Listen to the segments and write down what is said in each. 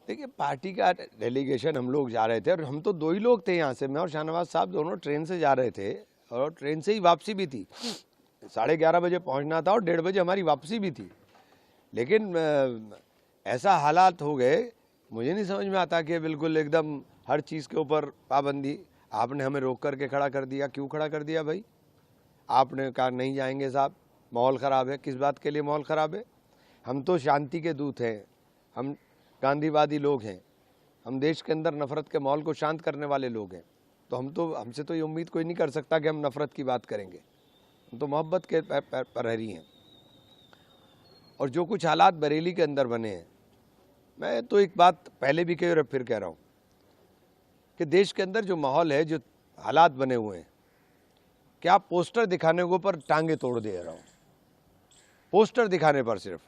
देखिए, पार्टी का डेलीगेशन हम लोग जा रहे थे और हम तो 2 ही लोग थे यहाँ से, मैं और शाहनवाज साहब दोनों ट्रेन से जा रहे थे और ट्रेन से ही वापसी भी थी। 11:30 बजे पहुँचना था और 1:30 बजे हमारी वापसी भी थी। लेकिन ऐसा हालात हो गए, मुझे नहीं समझ में आता कि बिल्कुल एकदम हर चीज़ के ऊपर पाबंदी। आपने हमें रोक करके खड़ा कर दिया। क्यों खड़ा कर दिया भाई? आपने कहा नहीं जाएंगे साहब, माहौल ख़राब है। किस बात के लिए माहौल ख़राब है? हम तो शांति के दूत हैं, हम गांधीवादी लोग हैं, हम देश के अंदर नफ़रत के माहौल को शांत करने वाले लोग हैं। तो हमसे तो ये उम्मीद कोई नहीं कर सकता कि हम नफ़रत की बात करेंगे। हम तो मोहब्बत के प्रहरी हैं। और जो कुछ हालात बरेली के अंदर बने हैं, मैं तो एक बात पहले भी कही और फिर कह रहा हूँ कि देश के अंदर जो माहौल है, जो हालात बने हुए हैं, क्या पोस्टर दिखाने के ऊपर टांगे तोड़ दे रहा हूँ। पोस्टर दिखाने पर सिर्फ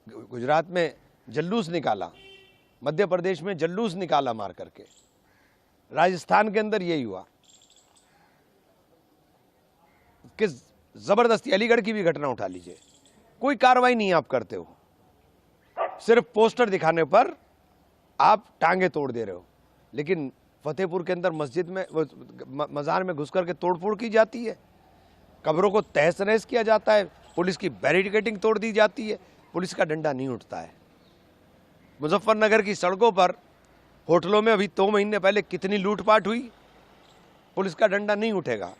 गुजरात में जल्लूस निकाला, मध्य प्रदेश में जल्लूस निकाला मार करके, राजस्थान के अंदर यही हुआ कि जबरदस्ती। अलीगढ़ की भी घटना उठा लीजिए, कोई कार्रवाई नहीं आप करते हो, सिर्फ पोस्टर दिखाने पर आप टांगे तोड़ दे रहे हो। लेकिन फतेहपुर के अंदर मस्जिद में, मज़ार में घुस करके तोड़फोड़ की जाती है, कब्रों को तहस नहस किया जाता है, पुलिस की बैरिकेडिंग तोड़ दी जाती है, पुलिस का डंडा नहीं उठता है। मुजफ्फरनगर की सड़कों पर, होटलों में अभी 2 महीने पहले कितनी लूटपाट हुई, पुलिस का डंडा नहीं उठेगा।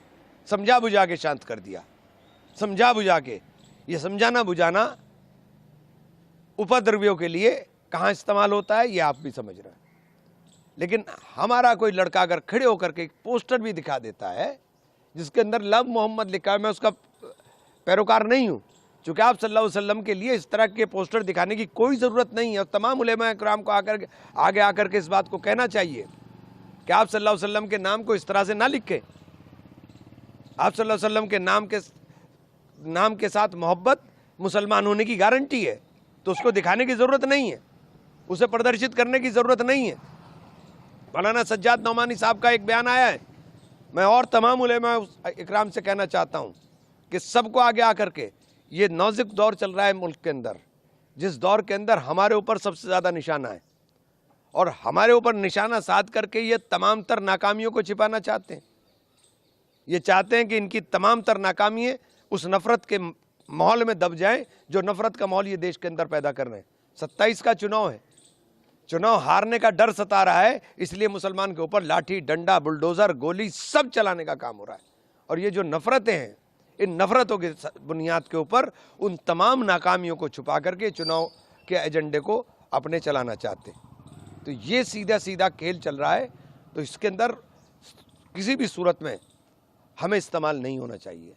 समझा बुझा के शांत कर दिया, समझा बुझा के। ये समझाना बुझाना उपद्रवियों के लिए कहाँ इस्तेमाल होता है ये आप भी समझ रहे हैं। लेकिन हमारा कोई लड़का अगर खड़े होकर के एक पोस्टर भी दिखा देता है जिसके अंदर लव मोहम्मद लिखा है, मैं उसका पैरोकार नहीं हूँ, चूँकि आप सल्लल्लाहु अलैहि वसल्लम के लिए इस तरह के पोस्टर दिखाने की कोई ज़रूरत नहीं है। और तमाम उलेमा इकराम को आगे आकर के इस बात को कहना चाहिए कि आप सल्लल्लाहु अलैहि वसल्लम के नाम को इस तरह से ना लिखें। आप सल्लल्लाहु अलैहि वसल्लम के नाम के साथ मोहब्बत मुसलमान होने की गारंटी है, तो उसको दिखाने की ज़रूरत नहीं है, उसे प्रदर्शित करने की ज़रूरत नहीं है। मौलाना सज्जाद नौमानी साहब का एक बयान आया है, मैं और तमाम उलेमा इकराम से कहना चाहता हूँ कि सबको आगे आकर के, ये नाजुक दौर चल रहा है मुल्क के अंदर, जिस दौर के अंदर हमारे ऊपर सबसे ज़्यादा निशाना है, और हमारे ऊपर निशाना साध करके ये तमाम तर नाकामियों को छिपाना चाहते हैं। ये चाहते हैं कि इनकी तमाम तर नाकामियाँ उस नफ़रत के माहौल में दब जाएं जो नफ़रत का माहौल ये देश के अंदर पैदा कर रहे हैं। 27 का चुनाव है, चुनाव हारने का डर सता रहा है, इसलिए मुसलमान के ऊपर लाठी डंडा बुलडोज़र गोली सब चलाने का काम हो रहा है। और ये जो नफ़रतें हैं, इन नफ़रतों के बुनियाद के ऊपर उन तमाम नाकामियों को छुपा करके चुनाव के एजेंडे को अपने चलाना चाहते हैं। तो ये सीधा सीधा खेल चल रहा है, तो इसके अंदर किसी भी सूरत में हमें इस्तेमाल नहीं होना चाहिए।